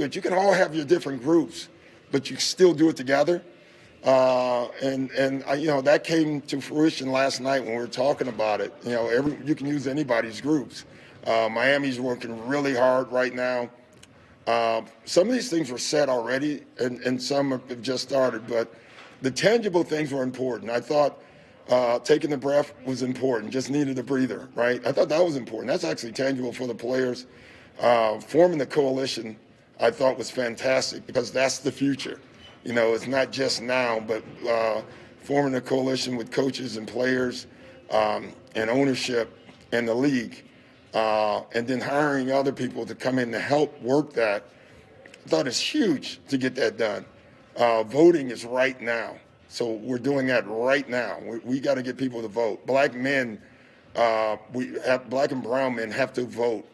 But you can all have your different groups, but you still do it together. That came to fruition last night when we were talking about it. You can use anybody's groups. Miami's working really hard right now. Some of these things were said already, and some have just started, but the tangible things were important. I thought taking the breath was important, just needed a breather, right? I thought that was important. That's actually tangible for the players. Forming the coalition, I thought was fantastic because that's the future. It's not just now, but forming a coalition with coaches and players and ownership and the league, and then hiring other people to come in to help work that, I thought it's huge to get that done. Voting is right now, so we're doing that right now. We got to get people to vote. Black men, black and brown men have to vote,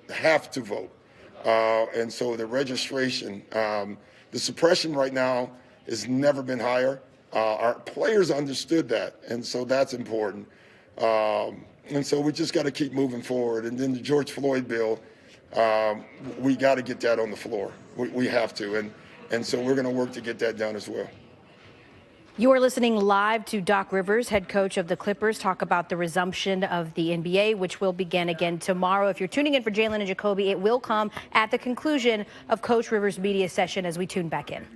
and so the registration, the suppression right now has never been higher. Our players understood that, and so that's important. And so we just got to keep moving forward. And then the George Floyd bill, we got to get that on the floor. We have to, and so we're going to work to get that done as well. You are listening live to Doc Rivers, head coach of the Clippers, talk about the resumption of the NBA, which will begin again tomorrow. If you're tuning in for Jalen and Jacoby, it will come at the conclusion of Coach Rivers' media session as we tune back in.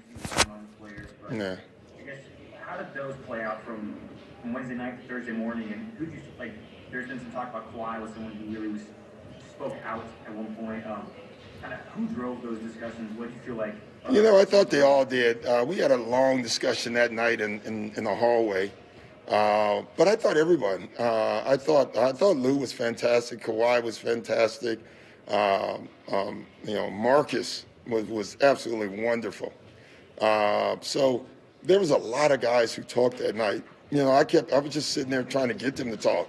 Yeah. I guess, how did those play out from Wednesday night to Thursday morning? And who did you, there's been some talk about Kawhi was someone who really spoke out at one point. Kind of who drove those discussions? What did you feel like? I thought they all did. We had a long discussion that night in the hallway. But I thought everyone. I thought Lou was fantastic. Kawhi was fantastic. Marcus was absolutely wonderful. So there was a lot of guys who talked that night. I was just sitting there trying to get them to talk.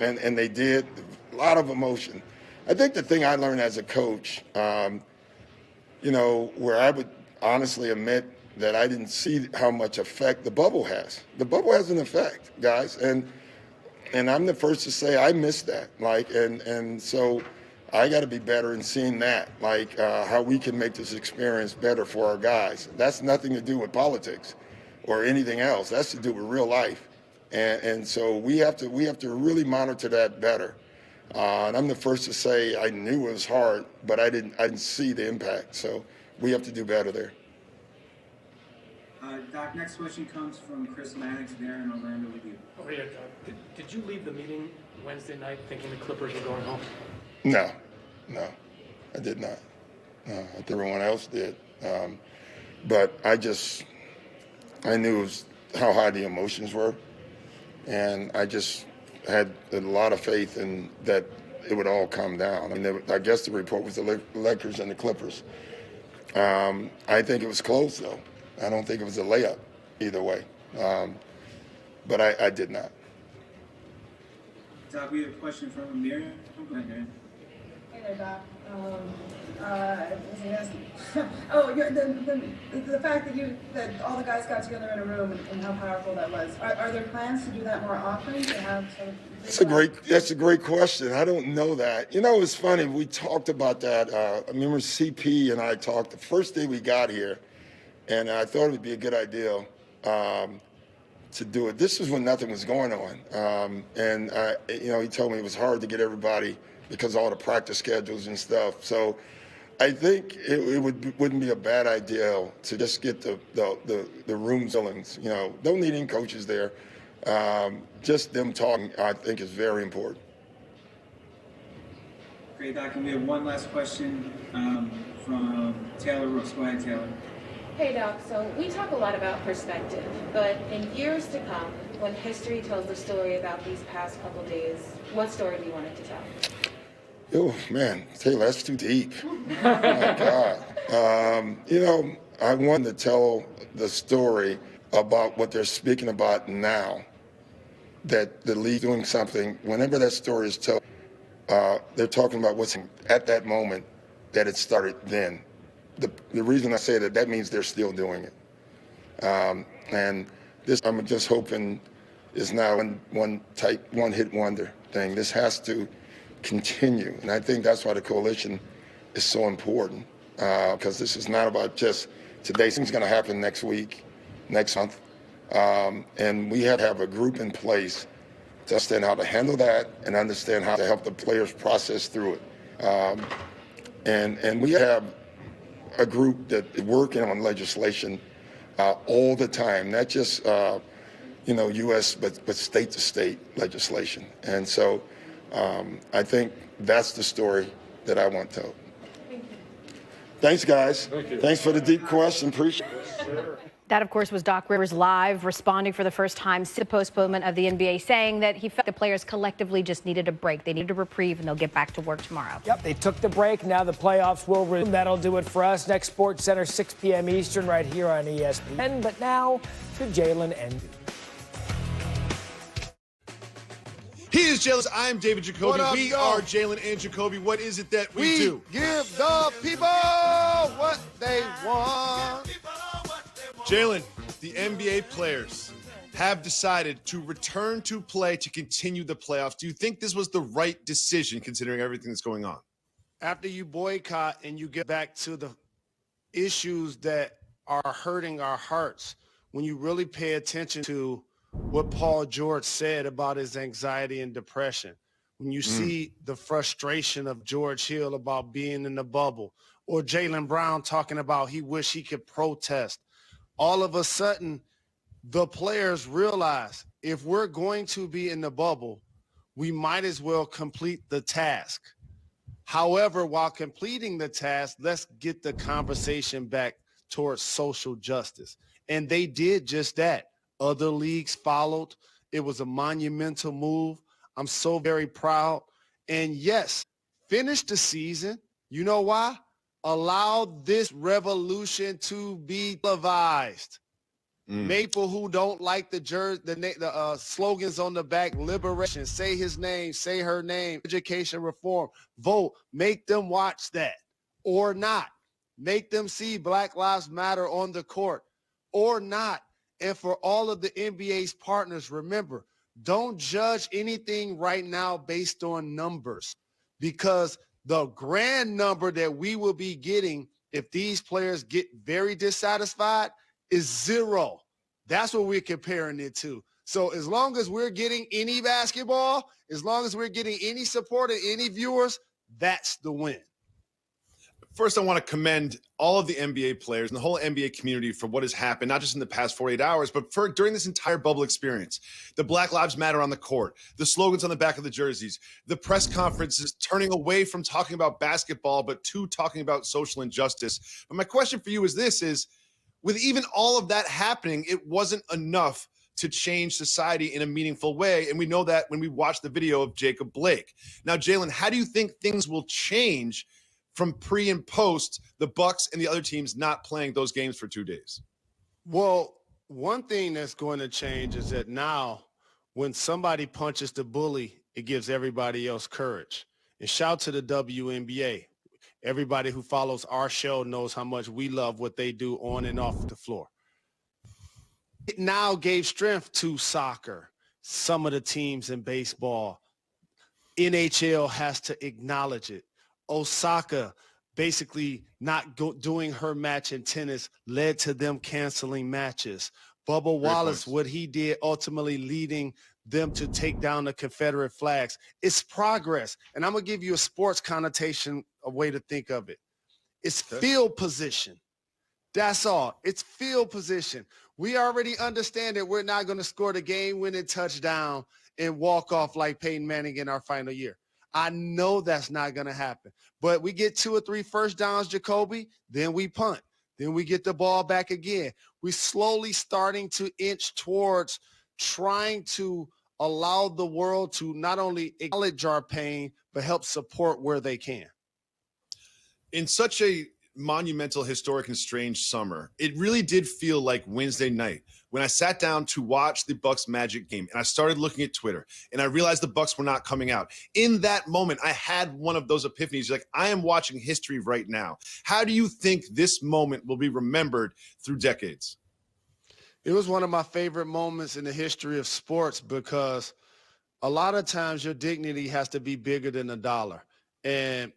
And they did. A lot of emotion. I think the thing I learned as a coach, where I would honestly admit that I didn't see how much effect the bubble has. The bubble has an effect, guys, and I'm the first to say I missed that. And so I got to be better in seeing that, how we can make this experience better for our guys. That's nothing to do with politics or anything else. That's to do with real life, and so we have to really monitor that better. And I'm the first to say I knew it was hard, but I didn't see the impact. So we have to do better there. Doc, next question comes from Chris Mannix there in Orlando with you. Oh, yeah, Doc. Did you leave the meeting Wednesday night thinking the Clippers were going home? No, I did not. Everyone else did. But I knew how high the emotions were, and I just had a lot of faith in that it would all calm down. I guess the report was the Lakers and the Clippers. I think it was close, though. I don't think it was a layup either way. But I did not. Doc, we have a question from Amir. Go ahead, Aaron. Hey there, Doc. The fact that all the guys got together in a room and how powerful that was. Are there plans to do that more often? To have sort of that's a great question. I don't know that. It's funny. We talked about that. I remember CP and I talked the first day we got here, and I thought it would be a good idea to do it. This was when nothing was going on, and he told me it was hard to get everybody because of all the practice schedules and stuff. So I think it wouldn't be a bad idea to just get the room fillings. Don't need any coaches there. Just them talking, I think, is very important. Great, Doc. And we have one last question from Taylor Rooks. Go ahead, Taylor. Hey, Doc. So we talk a lot about perspective, but in years to come, when history tells the story about these past couple days, what story do you want it to tell? Oh, man, Taylor, that's too deep. Oh, my God. I want to tell the story about what they're speaking about now, that the league doing something. Whenever that story is told, they're talking about what's at that moment that it started then. The reason I say that means they're still doing it. And this, I'm just hoping, is now one hit wonder thing. This has to continue, and I think that's why the coalition is so important. because this is not about just today. Things going to happen next week, next month. And we have to have a group in place to understand how to handle that and understand how to help the players process through it. And we have a group that is working on legislation all the time, not just U.S. but state to state legislation. And so I think that's the story that I want told. Thanks, guys. Thanks for the deep question. Appreciate it. That, of course, was Doc Rivers live, responding for the first time since the postponement of the NBA, saying that he felt the players collectively just needed a break. They needed a reprieve, and they'll get back to work tomorrow. Yep, they took the break. Now the playoffs will resume. That'll do it for us. Next Sports Center, 6 p.m. Eastern, right here on ESPN. But now to Jalen and... He is Jalen. I'm David Jacoby. We are Jalen and Jacoby. What is it that we do? Give the people what they want. Jalen, the NBA players have decided to return to play to continue the playoffs. Do you think this was the right decision considering everything that's going on? After you boycott and you get back to the issues that are hurting our hearts, when you really pay attention to what Paul George said about his anxiety and depression, when you see the frustration of George Hill about being in the bubble, or Jaylen Brown talking about he wish he could protest, all of a sudden the players realize if we're going to be in the bubble, we might as well complete the task. However, while completing the task, let's get the conversation back towards social justice. And they did just that. Other leagues followed. It was a monumental move. I'm so very proud. And yes, finish the season. You know why? Allow this revolution to be televised. People who don't like the slogans on the back, liberation, say his name, say her name, education reform, vote, make them watch that or not. Make them see Black Lives Matter on the court or not. And for all of the NBA's partners, remember, don't judge anything right now based on numbers, because the grand number that we will be getting if these players get very dissatisfied is 0. That's what we're comparing it to. So as long as we're getting any basketball, as long as we're getting any support and any viewers, that's the win. First, I want to commend all of the NBA players and the whole NBA community for what has happened, not just in the past 48 hours, but for during this entire bubble experience. The Black Lives Matter on the court, the slogans on the back of the jerseys, the press conferences turning away from talking about basketball, but to talking about social injustice. But my question for you is this, is with even all of that happening, it wasn't enough to change society in a meaningful way. And we know that when we watch the video of Jacob Blake. Now, Jalen, how do you think things will change from pre and post the Bucks and the other teams not playing those games for 2 days? Well, one thing that's going to change is that now when somebody punches the bully, it gives everybody else courage. And shout to the WNBA. Everybody who follows our show knows how much we love what they do on and off the floor. It now gave strength to soccer, some of the teams in baseball. NHL has to acknowledge it. Osaka basically not doing her match in tennis led to them canceling matches. Bubba Wallace, what he did, ultimately leading them to take down the Confederate flags. It's progress. And I'm going to give you a sports connotation, a way to think of it. It's field position. That's all. It's field position. We already understand that we're not going to score the game-winning touchdown and walk off like Peyton Manning in our final year. I know that's not going to happen. But we get 2 or 3 first downs, Jacoby, then we punt. Then we get the ball back again. We're slowly starting to inch towards trying to allow the world to not only acknowledge our pain, but help support where they can. In such a monumental, historic, and strange summer, it really did feel like Wednesday night when I sat down to watch the Bucks Magic game, and I started looking at Twitter, and I realized the Bucks were not coming out. In that moment, I had one of those epiphanies, like, I am watching history right now. How do you think this moment will be remembered through decades? It was one of my favorite moments in the history of sports, because a lot of times your dignity has to be bigger than a dollar. And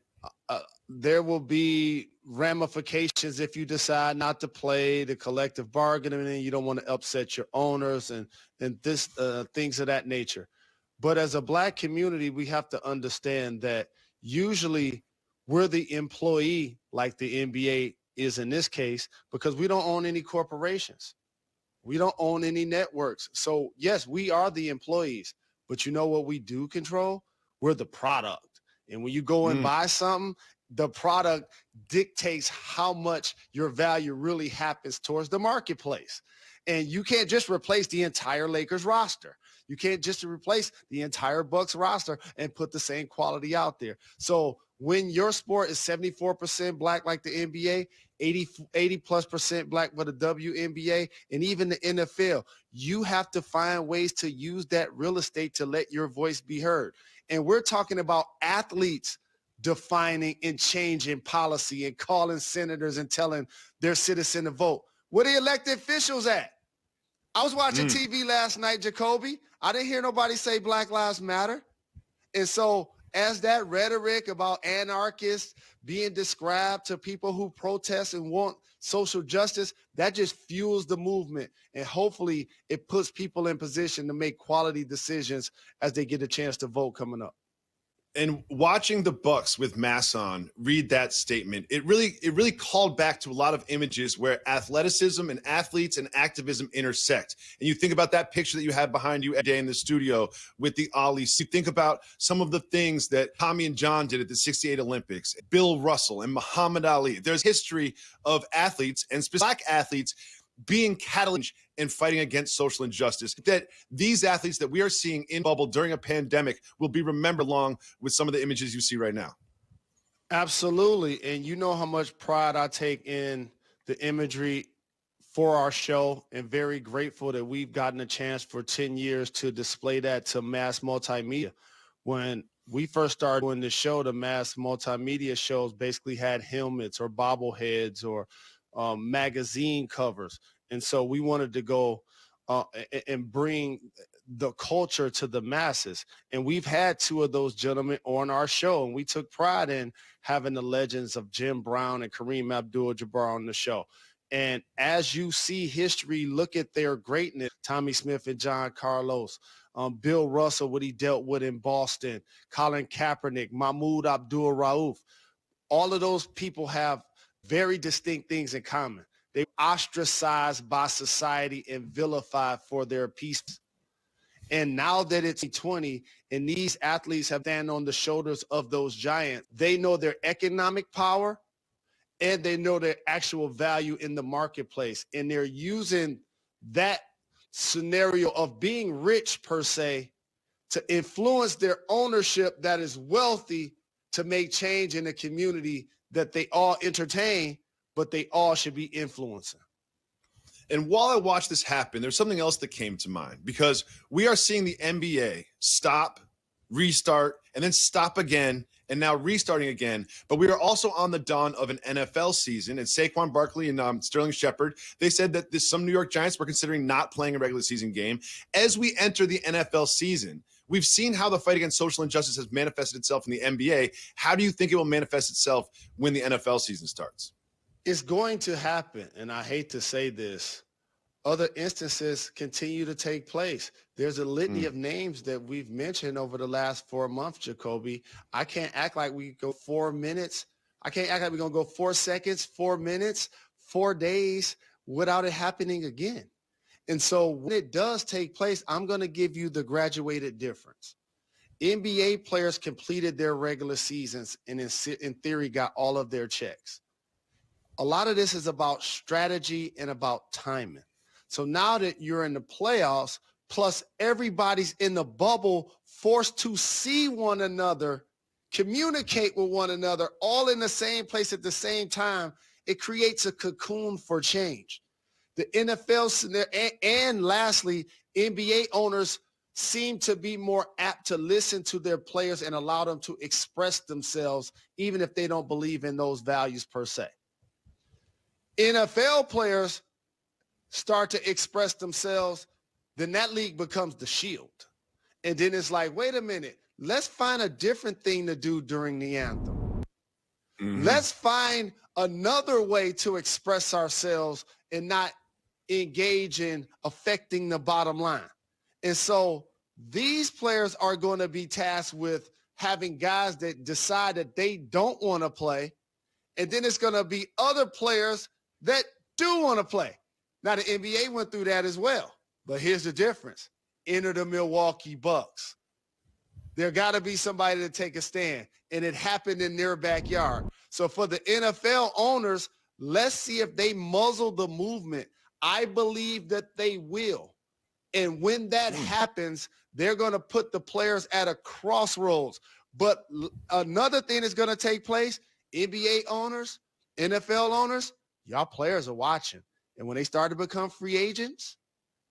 there will be ramifications if you decide not to play, the collective bargaining, and you don't want to upset your owners and this things of that nature. But as a Black community, we have to understand that usually we're the employee, like the NBA is in this case, because we don't own any corporations. We don't own any networks. So yes, we are the employees, but you know what we do control? We're the product. And when you go and buy something, the product dictates how much your value really happens towards the marketplace. And you can't just replace the entire Lakers roster. You can't just replace the entire Bucks roster and put the same quality out there. So when your sport is 74% Black like the NBA, 80+% Black for the WNBA, and even the NFL, you have to find ways to use that real estate to let your voice be heard. And we're talking about athletes defining and changing policy and calling senators and telling their citizen to vote. Where the elected officials at? I was watching TV last night, Jacoby. I didn't hear nobody say Black Lives Matter. And so as that rhetoric about anarchists being described to people who protest and want social justice, that just fuels the movement. And hopefully it puts people in position to make quality decisions as they get a chance to vote coming up. And watching the Bucks with masks on read that statement, it really called back to a lot of images where athleticism and athletes and activism intersect. And you think about that picture that you have behind you every day in the studio with the Ollie. You think about some of the things that Tommy and John did at the '68 Olympics, Bill Russell and Muhammad Ali. There's history of athletes and Black athletes being catalysts and fighting against social injustice, that these athletes that we are seeing in bubble during a pandemic will be remembered along with some of the images you see right now. Absolutely. And you know how much pride I take in the imagery for our show, and very grateful that we've gotten a chance for 10 years to display that to mass multimedia. When we first started doing the show, the mass multimedia shows basically had helmets or bobbleheads or magazine covers. And so we wanted to go and bring the culture to the masses. And we've had two of those gentlemen on our show, and we took pride in having the legends of Jim Brown and Kareem Abdul-Jabbar on the show. And as you see history, look at their greatness, Tommy Smith and John Carlos, Bill Russell, what he dealt with in Boston, Colin Kaepernick, Mahmoud Abdul-Rauf. All of those people have very distinct things in common. They were ostracized by society and vilified for their peace. And now that it's 2020 and these athletes have stand on the shoulders of those giants, they know their economic power and they know their actual value in the marketplace. And they're using that scenario of being rich per se to influence their ownership that is wealthy to make change in the community that they all entertain, but they all should be influencing. And while I watched this happen, there's something else that came to mind, because we are seeing the NBA stop, restart, and then stop again, and now restarting again. But we are also on the dawn of an NFL season, and Saquon Barkley and Sterling Shepard, they said that some New York Giants were considering not playing a regular season game. As we enter the NFL season, we've seen how the fight against social injustice has manifested itself in the NBA. How do you think it will manifest itself when the NFL season starts? It's going to happen, and I hate to say this. Other instances continue to take place. There's a litany of names that we've mentioned over the last 4 months, Jacoby. I can't act like we go 4 minutes. I can't act like we're going to go 4 seconds, 4 minutes, 4 days without it happening again. And so when it does take place, I'm going to give you the graduated difference. NBA players completed their regular seasons and in theory got all of their checks. A lot of this is about strategy and about timing. So now that you're in the playoffs, plus everybody's in the bubble, forced to see one another, communicate with one another, all in the same place at the same time, it creates a cocoon for change. The NFL and lastly, NBA owners seem to be more apt to listen to their players and allow them to express themselves, even if they don't believe in those values per se. NFL players start to express themselves, then that league becomes the shield. And then it's like, wait a minute, let's find a different thing to do during the anthem. Let's find another way to express ourselves and not engage in affecting the bottom line. And so these players are going to be tasked with having guys that decide that they don't want to play. And then it's going to be other players that do want to play. Now, the NBA went through that as well. But here's the difference. Enter the Milwaukee Bucks. There got to be somebody to take a stand. And it happened in their backyard. So for the NFL owners, let's see if they muzzle the movement. I believe that they will. And when that happens, they're going to put the players at a crossroads. But another thing that's going to take place, NBA owners, NFL owners, y'all players are watching. And when they start to become free agents,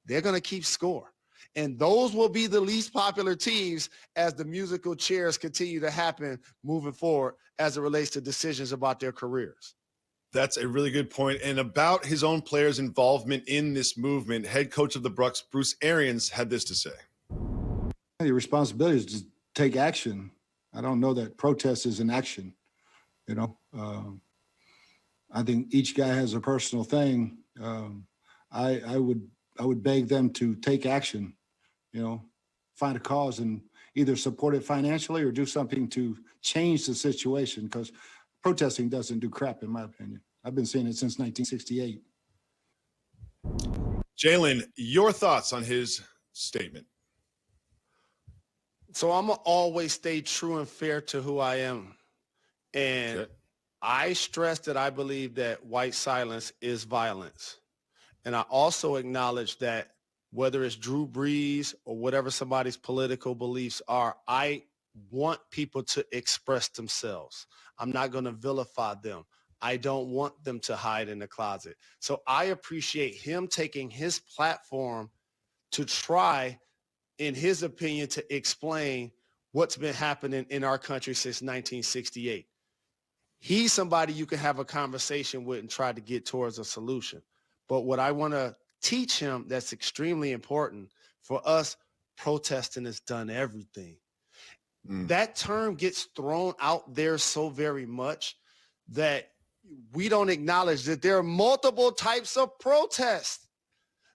they're going to keep score. And those will be the least popular teams as the musical chairs continue to happen moving forward as it relates to decisions about their careers. That's a really good point. And about his own players' involvement in this movement, head coach of the Bucks, Bruce Arians, had this to say. The responsibility is to take action. I don't know that protest is an action. You know, I think each guy has a personal thing. I would beg them to take action, you know, find a cause and either support it financially or do something to change the situation, because protesting doesn't do crap, in my opinion. I've been saying it since 1968. Jalen, your thoughts on his statement? So I'm going to always stay true and fair to who I am. And okay. I stress that I believe that white silence is violence. And I also acknowledge that whether it's Drew Brees or whatever somebody's political beliefs are, I want people to express themselves. I'm not going to vilify them. I don't want them to hide in the closet. So I appreciate him taking his platform to try, in his opinion, to explain what's been happening in our country since 1968. He's somebody you can have a conversation with and try to get towards a solution. But what I want to teach him that's extremely important for us, protesting has done everything. That term gets thrown out there so very much that we don't acknowledge that there are multiple types of protests.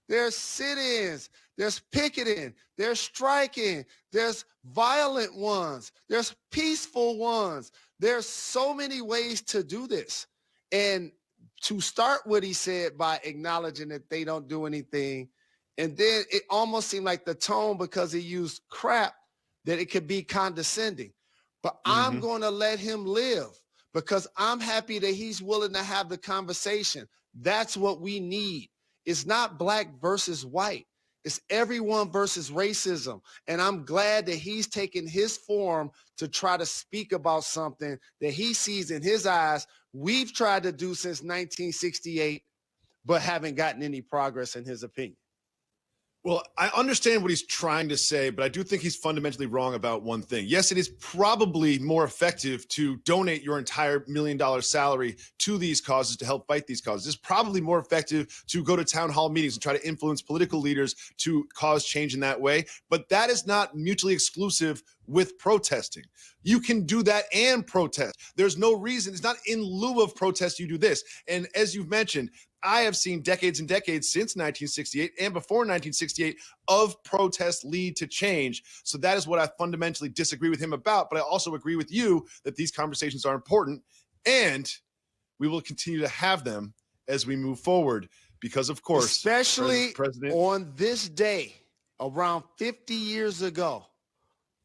There's sit-ins, there's picketing, there's striking, there's violent ones, there's peaceful ones. There's so many ways to do this. And to start what he said by acknowledging that they don't do anything, and then it almost seemed like the tone, because he used crap, that it could be condescending. But I'm going to let him live, because I'm happy that he's willing to have the conversation. That's what we need. It's not black versus white. It's everyone versus racism. And I'm glad that he's taken his forum to try to speak about something that he sees in his eyes we've tried to do since 1968, but haven't gotten any progress, in his opinion. Well, I understand what he's trying to say, but I do think he's fundamentally wrong about one thing. Yes, it is probably more effective to donate your entire $1 million salary to these causes to help fight these causes. It's probably more effective to go to town hall meetings and try to influence political leaders to cause change in that way. But that is not mutually exclusive with protesting. You can do that and protest. There's no reason. It's not in lieu of protest you do this. And as you've mentioned, I have seen decades and decades since 1968 and before 1968 of protests lead to change. So that is what I fundamentally disagree with him about. But I also agree with you that these conversations are important, and we will continue to have them as we move forward, because, of course, especially on this day, around 50 years ago,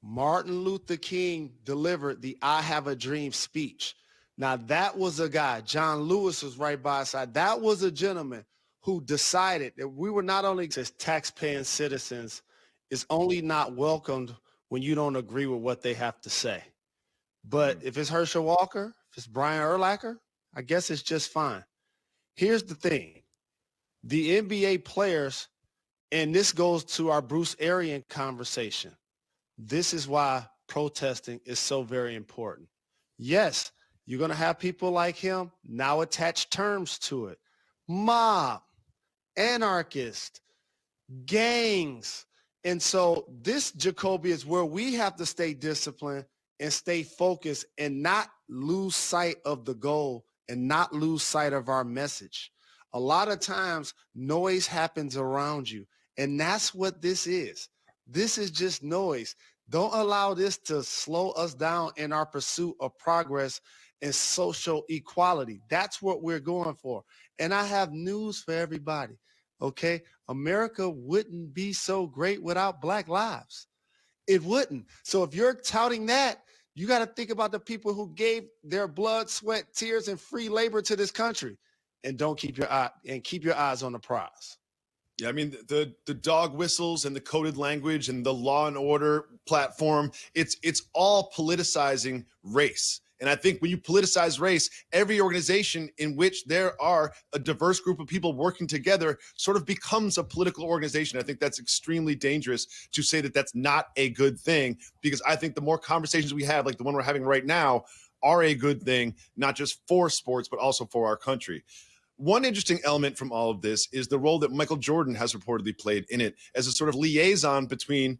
Martin Luther King delivered the I Have a Dream speech. Now, that was a guy, John Lewis was right by his side. That was a gentleman who decided that we were not only as tax-paying citizens is only not welcomed when you don't agree with what they have to say. But if it's Herschel Walker, if it's Brian Urlacher, I guess it's just fine. Here's the thing. The NBA players, and this goes to our Bruce Arians conversation, this is why protesting is so very important. Yes, you're going to have people like him now attach terms to it. Mob, anarchist, gangs. And so this, Jacoby, is where we have to stay disciplined and stay focused and not lose sight of the goal and not lose sight of our message. A lot of times noise happens around you, and that's what this is. This is just noise. Don't allow this to slow us down in our pursuit of progress and social equality. That's what we're going for. And I have news for everybody, okay? America wouldn't be so great without Black lives. It wouldn't. So if you're touting that, you got to think about the people who gave their blood, sweat, tears, and free labor to this country. And keep your eyes on the prize. Yeah, I mean, the dog whistles and the coded language and the Law and Order platform, it's all politicizing race. And I think when you politicize race, every organization in which there are a diverse group of people working together sort of becomes a political organization. I think that's extremely dangerous to say that that's not a good thing, because I think the more conversations we have, like the one we're having right now, are a good thing, not just for sports, but also for our country. One interesting element from all of this is the role that Michael Jordan has reportedly played in it as a sort of liaison between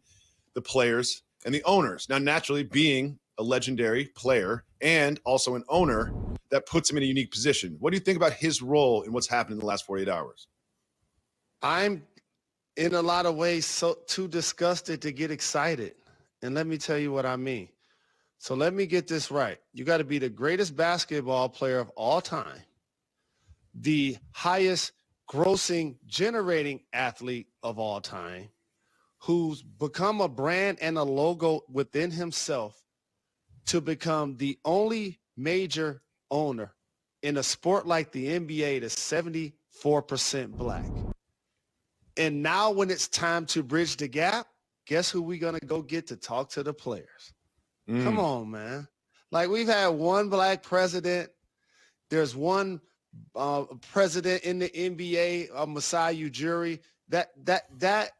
the players and the owners. Now, naturally, being a legendary player and also an owner, that puts him in a unique position. What do you think about his role in what's happened in the last 48 hours? I'm in a lot of ways too disgusted to get excited. And let me tell you what I mean. So let me get this right. You got to be the greatest basketball player of all time, the highest grossing generating athlete of all time, who's become a brand and a logo within himself, to become the only major owner in a sport like the NBA that's 74% Black. And now when it's time to bridge the gap, guess who we're going to go get to talk to the players? Come on, man. Like, we've had one Black president. There's one president in the NBA, Masai Ujiri. That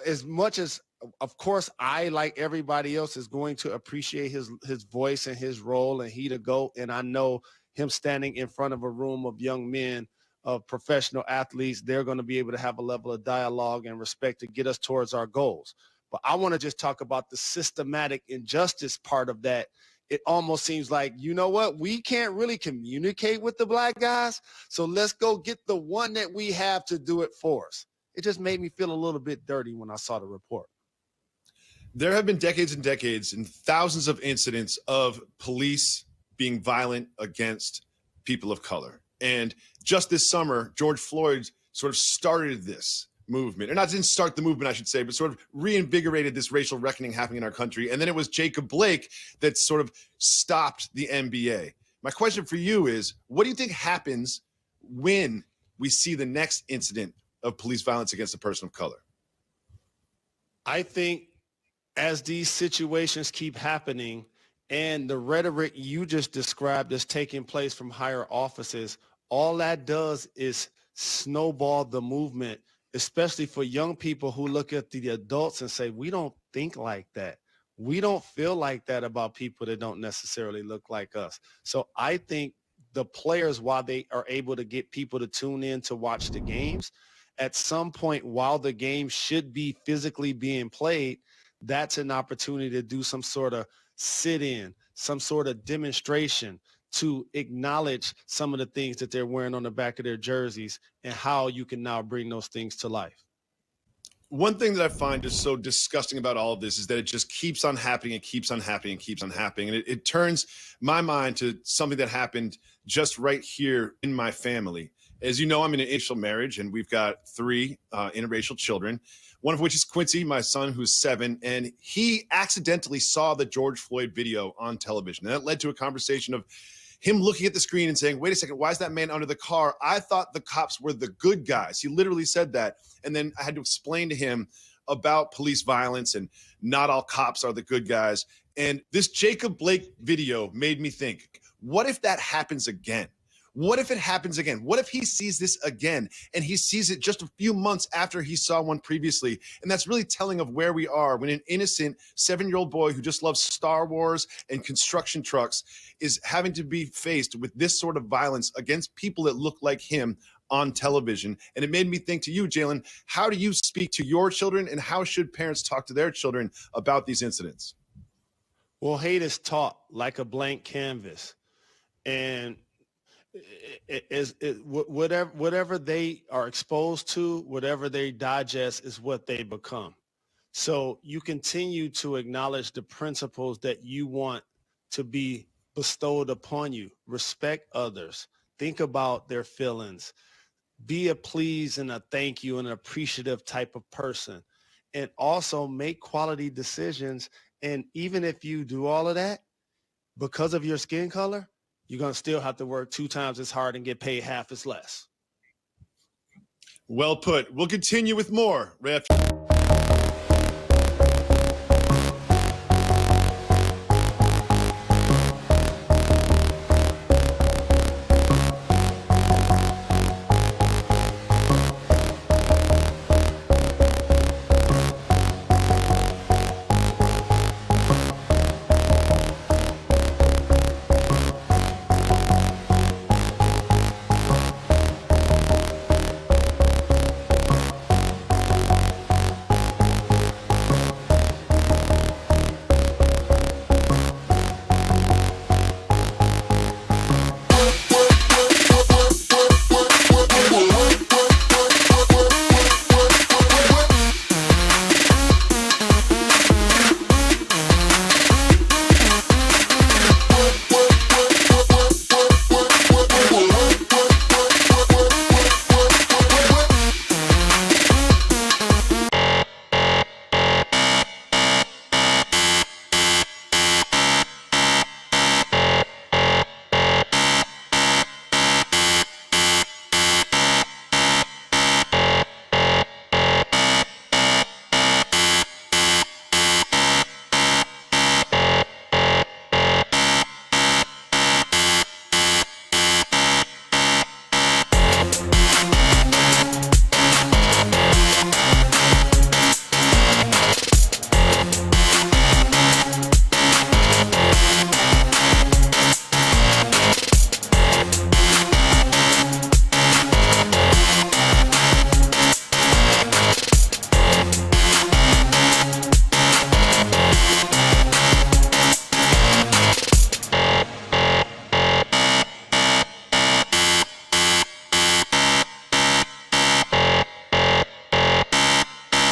as much as, of course, I, like everybody else, is going to appreciate his voice and his role, and he the GOAT. And I know him standing in front of a room of young men, of professional athletes, they're going to be able to have a level of dialogue and respect to get us towards our goals. But I want to just talk about the systematic injustice part of that. It almost seems like, you know what, we can't really communicate with the Black guys, so let's go get the one that we have to do it for us. It just made me feel a little bit dirty when I saw the report. There have been decades and decades and thousands of incidents of police being violent against people of color. And just this summer, George Floyd sort of started this movement, or not didn't start the movement, I should say, but sort of reinvigorated this racial reckoning happening in our country. And then it was Jacob Blake that sort of stopped the NBA. My question for you is, what do you think happens when we see the next incident of police violence against a person of color? I think as these situations keep happening and the rhetoric you just described is taking place from higher offices, all that does is snowball the movement, especially for young people who look at the adults and say, we don't think like that. We don't feel like that about people that don't necessarily look like us. So I think the players, while they are able to get people to tune in to watch the games, at some point while the game should be physically being played, that's an opportunity to do some sort of sit-in, some sort of demonstration to acknowledge some of the things that they're wearing on the back of their jerseys and how you can now bring those things to life. One thing that I find just so disgusting about all of this is that it just keeps on happening and keeps on happening and keeps on happening. And it turns my mind to something that happened just right here in my family. As you know, I'm in an interracial marriage, and we've got 3 interracial children, one of which is Quincy, my son, who's 7, and he accidentally saw the George Floyd video on television. And that led to a conversation of him looking at the screen and saying, wait a second, why is that man under the car? I thought the cops were the good guys. He literally said that. And then I had to explain to him about police violence and not all cops are the good guys. And this Jacob Blake video made me think, what if that happens again? What if it happens again? What if he sees this again and he sees it just a few months after he saw one previously? And that's really telling of where we are when an innocent 7-year-old boy who just loves Star Wars and construction trucks is having to be faced with this sort of violence against people that look like him on television. And it made me think to you, Jalen, how do you speak to your children, and how should parents talk to their children about these incidents? Well, hate is taught like a blank canvas. And whatever they are exposed to, whatever they digest is what they become. So you continue to acknowledge the principles that you want to be bestowed upon you. Respect others. Think about their feelings. Be a please and a thank you and an appreciative type of person. And also make quality decisions. And even if you do all of that, because of your skin color, you're going to still have to work 2 times as hard and get paid half as less. Well put. We'll continue with more right after.